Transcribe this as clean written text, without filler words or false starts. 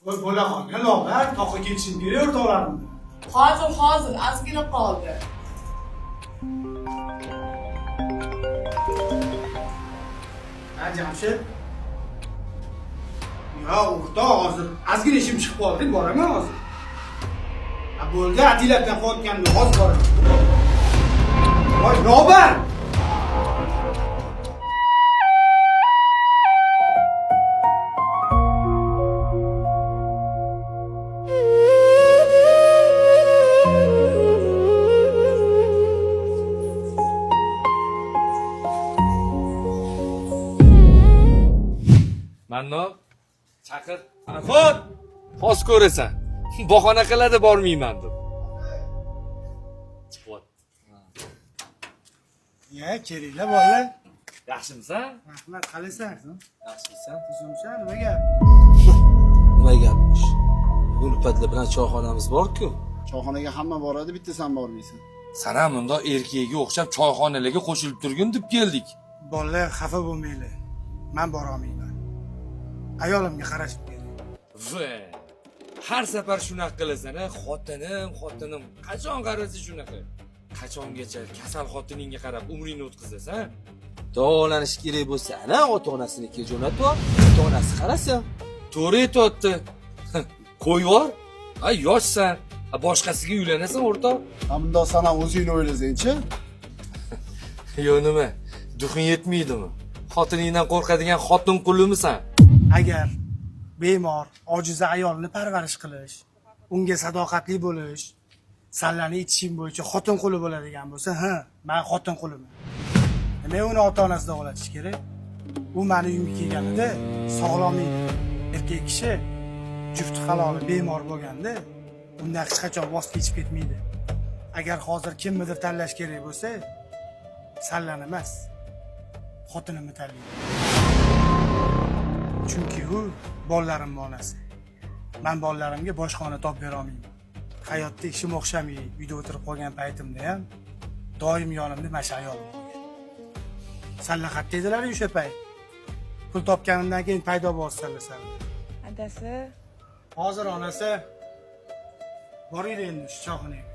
Bo'laqolga lobar toqqa ketishim kerak o'rtoqlarimda. Hozir ozgina qoldi. Ha, Jamshid. Yo, o'rtoq, hozir ozgina ishim chiqib qoldi, boraman hozir. Ha, bo'ldi, Adilatdan qolganimda hozir boraman. Voy, lobar! Manno, chaqir. Xod, hozir ko'rasan. Bahona qiladi bormayman deb. Chiqyapti. Ya, keraklar bolalar. Yaxshimisan? Rahmat, qalaysan? Yaxshisan? Tuzumsan, nima gap? Nima gapmish? Gulpatlar bilan choyxonamiz bor-ku. Choyxonaga hamma boradi, bitta sen bormaysan. San ham bundoq erkagiga o'xshab choyxonalarga qo'shilib turgin deb keldik. Bolalar xafa bo'lmanglar. Men bora olmayman. Ayolimga qarashib keling. Voy. Har safar shunaqa qilasan-a, xotinim. Qachon qarasa shunaqa? Qachongacha kasal xotiningga qarab umringni o'tkazasan? Davolanish kerak bo'lsa, ana ota-onasinikiga jo'natib, ota-onasi qarasa. To'g'ri aytayapti. Qo'yvor. Ay, yoshsan. Boshqasiga uylanasan, o'rtoq. Bundoq sana o'zingni o'ylasang-chi? Yo nima? Duxing yetmaydimi? Xotiningdan qo'rqadigan xotin qulimisan? Agar bemor, ojiza ayolni parvarish qilish, unga sadoqatli bo'lish, sanlarni yetishim bo'yicha xotin quli bo'ladigan bo'lsa, ha, men xotin quliman. Nima uni ota-onasi davolatish kerak? U meni uyimga kelganida sog'lom edi. Erkak kishi jufti haloli bemor bo'lganda, undan hech qachon voz kechib ketmaydi. Agar hozir kimnidir tanlash kerak bo'lsa, sanlarni emas, xotinimni tanlaydi. Chunki u bolalarimning onasi. Men bolalarimga boshqona topib bera olmayman. Hayotda ishim o'xshamay, uyda o'tirib qolgan paytimda ham doim yonimda mana shu ayol bo'lgan. Sanlar qayerda edilar o'sha payt? Pul topganimdan keyin paydo bo'lsanlar. Adasi, Hozir onasi boringlar endi shu choyxonaga.